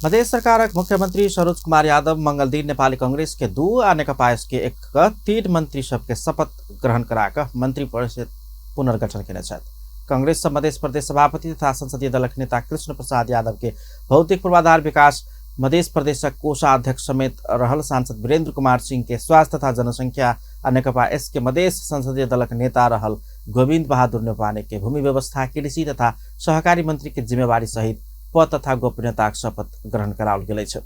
मधेश सरकारक मुख्यमंत्री सरोज कुमार यादव मंगल दिन नेपाली कांग्रेस के 2 आ नेकपा एसके 1 का 3 मंत्री सबके शपथ ग्रहण कराकर मंत्री परिषद पुनर्गठन केने छथि। कांग्रेस मधेश प्रदेश सभापति तथा संसदीय दलक नेता कृष्ण प्रसाद यादव के भौतिक पूर्वाधार विकास मधेश प्रदेशक कोषाध्यक्ष समेत रहल सांसद वीरेंद्र कुमार सिंह के स्वास्थ्य तथा जनसंख्या आ नेकपा एसके मधेश संसदीय दलक नेता रहल गोविंद बहादुर नेपाने के भूमि व्यवस्था कृषि तथा सहकारी मंत्री के जिम्मेवारी सहित पद तथा गोपनीयताक शपथ ग्रहण कराओल गेल छ।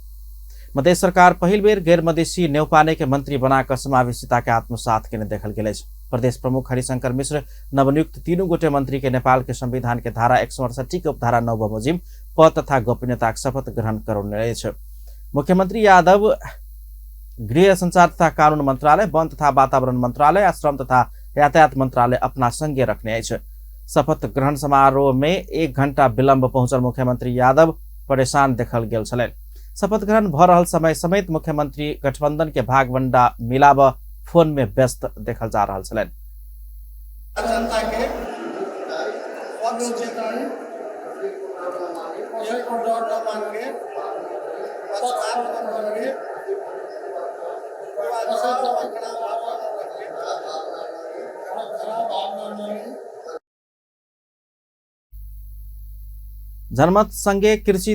मधेश सरकार पहिल बेर गैर मधेसी नेउपाने के मंत्री बनाकर समावेशिता के आत्मसात केने देखल गेल छ। प्रदेश प्रमुख हरिशंकर मिश्र नवनियुक्त 3 गोटे मंत्री के नेपाल के संविधान के धारा 168 के उपधारा 9 बमोजिम पद तथा गोपनीयताक शपथ ग्रहण करौने छ। मुख्यमंत्री यादव गृह संचार तथा कानून मंत्रालय, वन तथा वातावरण मंत्रालय, श्रम तथा यातायात मंत्रालय अपना संगे रखने छ। शपथ ग्रहण समारोह में 1 घंटा विलंब पहुंचल मुख्यमंत्री यादव परेशान देखल गेल छलैन। शपथ ग्रहण भ रहल समय समेत मुख्यमंत्री गठबंधन के भागवंडा मिलाब फोन में व्यस्त देखल जा रहल छलैन। जनमत संगे कृषि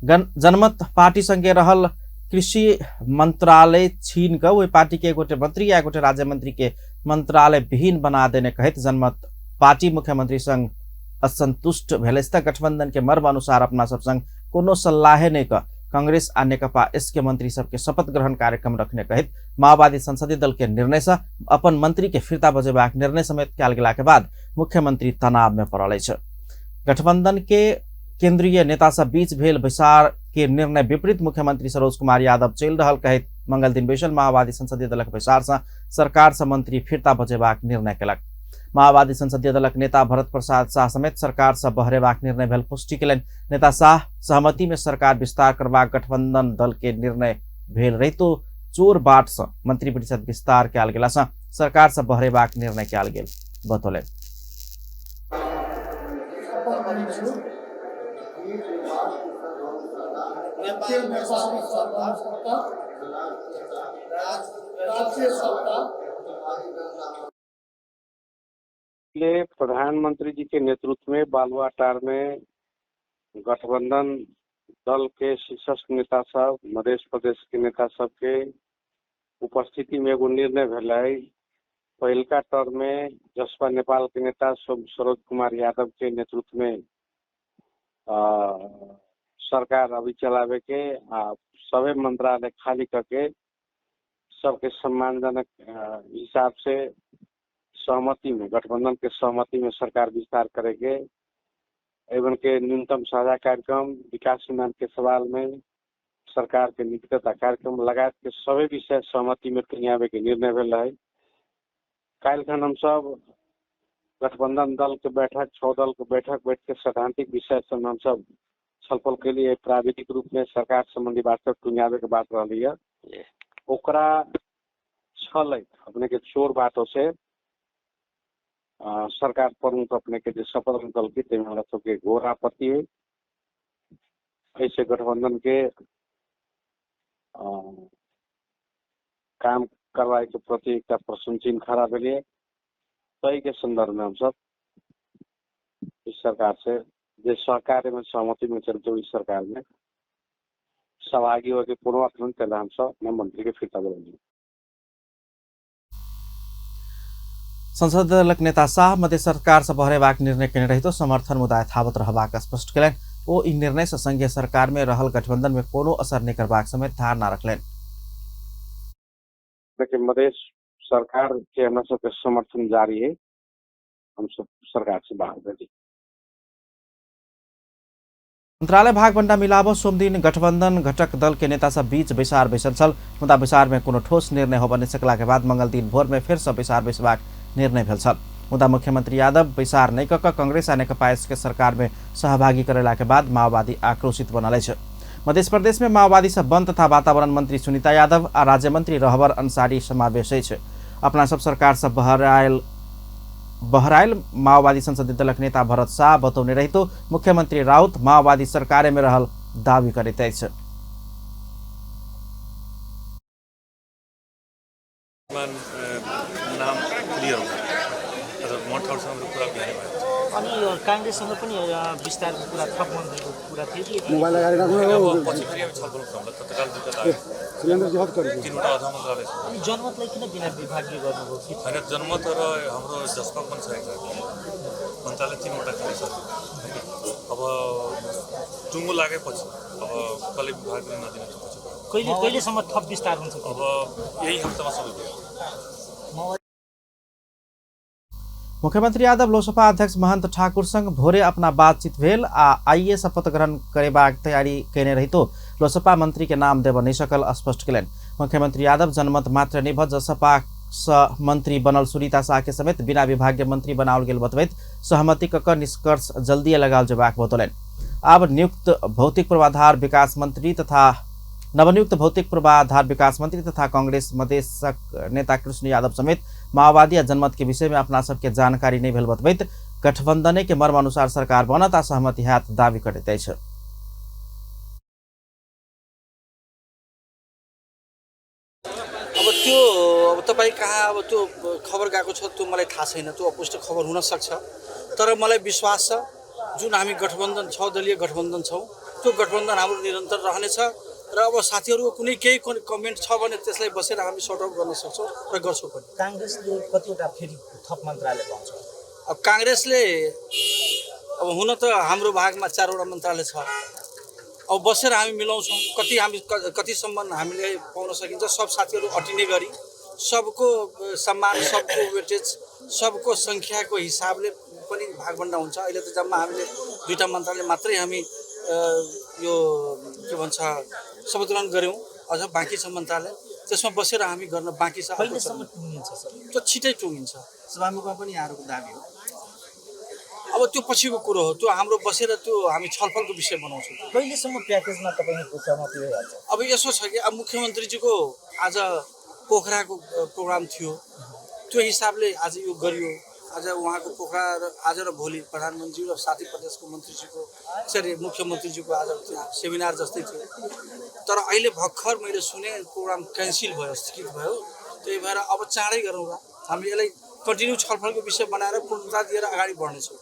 जनमत पार्टी संगे रहल कृषि मंत्रालय छीन का वही पार्टी के गोटे मंत्री या गोटे राज्य मंत्री के मंत्रालय विहीन बना देने कहित जनमत पार्टी मुख्यमंत्री संग असंतुष्ट भेलस्ता गठबंधन के मर्म अनुसार अपना सब संग कोनो सलाह नहीं का कांग्रेस आ नेकपा एसके मंत्री सबके शपथ ग्रहण कार्यक्रम रखने कहित माओवादी संसदीय दल के निर्णय से अपन मंत्री के फिरता बजेबाक निर्णय समेत कयल गेला के बाद मुख्यमंत्री तनाव में पड़ल छ। गठबंधन के केंद्रीय नेता सब बीच भेल बैसार के निर्णय विपरीत मुख्यमंत्री सरोज कुमार यादव चल रहल कहित मंगल दिन बैसल माओवादी संसदीय दलक बैसार से सरकार से मंत्री फिरता बजेबाक निर्णय केलक। माओवादी संसदीय दलक नेता भरत प्रसाद शाह समेत सरकार से बहरेबाक निर्णय भेल पुष्टि केलनि। नेता शाह सहमति में सरकार विस्तार करबाक गठबंधन दल के निर्णय भेल रहितो चोर बाट से मंत्री परिषद विस्तार कयल गेला से सरकार से बहरेबाक निर्णय कयल गेल बतौलनि। प्रधानमंत्री जी के नेतृत्व में बालुआटार में गठबंधन दल के शीर्ष नेता सब मध्य प्रदेश के नेता सब के उपस्थिति में एगो निर्णय भेल है। पहिलका टर्म में जसपा नेपाल के नेता सरोज कुमार यादव के नेतृत्व में सरकार अभी चलावे के सभी मंत्रालय खाली करके सबके सम्मानजनक हिसाब से सहमति में गठबंधन के सहमति में सरकार विस्तार करेंगे। एवं के न्यूनतम साझा कार्यक्रम विकास सीमांत के सवाल में सरकार के नीतिगत कार्यक्रम लगायत के सभी विषय सहमति में आवे के निर्णय भेल है। काल्हिखन हम सब गठबंधन दल के बैठक 6 दल के बैठक बैठ के सैद्धांतिक विषय से हम सब छलफल के लिए प्राविधिक रूप में सरकार संबंधी वास्तव टुंगावे के बात रही है। ओकरा छल अपने के चोर बातों से सरकार प्रमुख अपने के शपथ दल की हमारा सबके घोर आपत्ति है। ऐसे गठबंधन के काम कार्रवाई के प्रति एक प्रश्न चिन्ह खड़ा भेलिए। तय के संदर्भ में हम सब इस सरकार से जो सहकार में सहमति में चलते इस सरकार में सहभागी होकर पूर्वाक्रमण पहले हम सब अपने मंत्री के फिरता बोलेंगे। संसद दलक नेता शाह मध्य सरकार से बहरेबाक निर्णय केने रहितो समर्थन मुद्दा यथावत रहबाक स्पष्ट केलनि। ओ इ निर्णय से संघीय सरकार में रहल गठबंधन में कोनो असर नहीं करबाक समेत धारणा रखलनि। लेकिन मधेश सरकार के हम सबके समर्थन जारी है। हम सब सरकार से बाहर भेजी मंत्रालय भागवंडा मिलाबो सोमदिन गठबंधन घटक दल के नेता सब बीच बैसार बैसल छल। मुदा बैसार में कोनो ठोस निर्णय हो बने सकला के बाद मंगल दिन भोर में फिर से बैसार बैसबाक निर्णय भेल छल। मुदा मुख्यमंत्री यादव बैसार नहीं कऽ कांग्रेस आ नेकपा के सरकार में सहभागी करेला के बाद माओवादी आक्रोशित बनल छ। मध्य प्रदेश में माओवादी से वन तथा वातावरण मंत्री सुनीता यादव आ राज्य मंत्री रहबर अंसारी समावेश है। अपना सब सरकार से बहराइल माओवादी संसदीय दलक नेता भरत शाह बतौने रहितो मुख्यमंत्री राउत माओवादी सरकार में रहल दावी करैत अछि। नाम क्लियर हो म ठाउँसँग कुरा बिहानै भयो अनि काङ्ग्रेससँग पनि विस्तारको कुरा थप मन्त्रीको कुरा थियो कि मोबाइल लगाएर अब पछि फेरि हामी छलफल गर्छौँ तत्काल दुईटा लाग्यो तीनवटा अधम मन्त्रालय छ। अनि जनमतलाई किन बिना विभागीय गर्नुभयो कि होइन जनमत र हाम्रो जसमा पनि छ मन्त्रालय तीनवटा खालि छ। अब टुङ्गो लागेपछि अब कसले विभाग नदिने पछि कहिलेसम्म थप विस्तार हुन्छ? अब यही हप्तामा सबै भयो। मुख्यमंत्री यादव लोसपा अध्यक्ष महंत ठाकुर संग भोरे अपना बातचीत भेल आ आइए शपथ ग्रहण करेबाक तैयारी केने रहितो लोसपा मंत्री के नाम देव नहीं सकल स्पष्ट कलन। मुख्यमंत्री यादव जनमत मात्र नहीं भ जसपा मंत्री बनल सुनीता शाह के समेत बिना विभागीय मंत्री बनाओल गेल बतबैत सहमति कक निष्कर्ष जल्दी लगाल जेबाक बतौलन। अब नियुक्त भौतिक पूर्वाधार विकास मंत्री तथा नवनियुक्त भौतिक पूर्वाधार विकास मंत्री तथा कांग्रेस मधेशक नेता कृष्ण यादव समेत माओवादी या जनमत के विषय में अपना सबके जानकारी नहीं भेल बतबैत गठबंधन के मर्म अनुसार सरकार बनत आ सहमति हाथ दावी करैत अछि। अब तपाईँ कहाँ अब त्यो खबर गएको छ त्यो मलाई थाहा छैन, त्यो अपुष्ट खबर हुन सक्छ, तर मलाई विश्वास छ जुन हामी गठबन्धन 6 दलीय गठबन्धन छौँ त्यो गठबन्धन हाम्रो निरन्तर रहनेछ र अब साथीहरूको कुनै केही कमेन्ट छ भने त्यसलाई बसेर हामी सर्ट आउट गर्न सक्छौँ र गर्छौँ पनि। काङ्ग्रेसले कतिवटा फेरि थप मन्त्रालय पाउँछ? अब काङ्ग्रेसले अब हुन त हाम्रो भागमा 4 वटा मन्त्रालय छ, अब बसेर हामी मिलाउँछौँ कतिसम्म हामीले पाउन सकिन्छ। सब साथीहरू अटिने गरी सबको सम्मान, सबको वेटेज, सबको सङ्ख्याको हिसाबले पनि भागभण्डा हुन्छ। अहिले त जम्मा हामीले 2टा मन्त्रालय मात्रै हामी यो के भन्छ शपथ ग्रहण गऱ्यौँ, अझ बाँकी छ मन्त्रालय, त्यसमा बसेर हामी गर्न बाँकी छ। कहिलेसम्म टुङ्गिन्छ सर? त्यो छिटै टुङ्गिन्छ। सभामुखमा पनि यहाँहरूको दाबी हो। अब त्यो पछिको कुरो हो, त्यो हाम्रो बसेर त्यो हामी छलफलको विषय बनाउँछौँ। कहिलेसम्म प्याकेजमा तपाईँको सहमति भइहाल्छ? अब यसो छ कि अब मुख्यमन्त्रीजीको आज पोखराको प्रोग्राम थियो, त्यो हिसाबले आज यो गरियो। आज उहाँको पोखरा आज र भोलि प्रधानमन्त्री र साथी प्रदेशको मन्त्रीजीको यसरी मुख्यमन्त्रीजीको आज सेमिनार जस्तै थियो, तर अहिले भर्खर मैले सुने प्रोग्राम क्यान्सिल भयो, स्थगित भयो। त्यही भएर अब चाँडै गरौँला, हामी यसलाई कन्टिन्यू छलफलको विषय बनाएर पूर्णता दिएर अगाडि बढ्नेछौँ।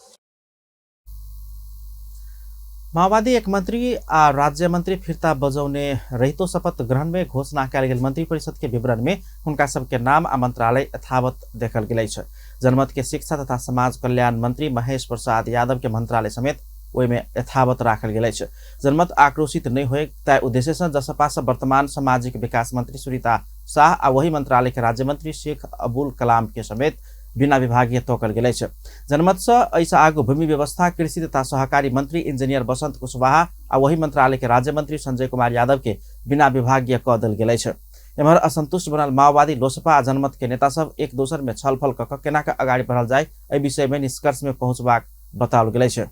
माओवादी एक मंत्री आ राज्य मंत्री फिर्ता बजाउने रहितो शपथ ग्रहण में घोषणा कयल गेल मंत्री परिषद के विवरण में उनका सबके नाम आ मंत्रालय यथावत देखल गेल छै। जनमत के शिक्षा तथा समाज कल्याण मंत्री महेश प्रसाद यादव के मंत्रालय समेत ओहि में यथावत राखल गेल छै। जनमत आक्रोशित नहीं होए तय उद्देश्य से जसपा से वर्तमान सामाजिक विकास मंत्री सुनीता शाह आ वही मंत्रालय के राज्य मंत्री शेख अबुल कलाम के समेत बिना विभागीय तोकल गेल छै। जनमत से ऐसा आगू भूमि व्यवस्था, कृषि तथा सहकारी मंत्री इंजीनियर बसंत कुशवाहा आ वही मंत्रालय के राज्य मंत्री संजय कुमार यादव के बिना विभागीय क देल गेल छै। एम्हर असंतुष्ट बनल माओवादी लोसपा आ जनमत के नेता सब एक दोसर में छलफल क केना के अगाडि बढ़ल जाय एहि विषय में निष्कर्ष में पहुंचबाक बताओल गेल छै।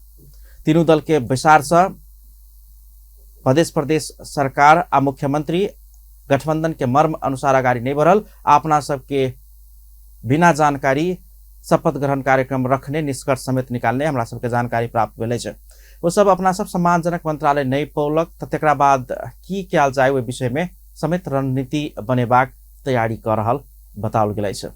तीनों दल के विचार से प्रदेश सरकार आ मुख्यमंत्री गठबंधन के मर्म अनुसार अगाडि नहीं बढ़ल, अपना सबके बिना जानकारी शपथ ग्रहण कार्यक्रम रखने निष्कर्ष समेत निकालने हमरा सबके जानकारी प्राप्त भेल छै। वो सब अपना सब सम्मानजनक मंत्रालय नहीं पौलक त तेकरा बाद की कयल जाय ओहि विषय में समेत रणनीति बनेबाक तैयारी कर रहल बताओल गेल छै।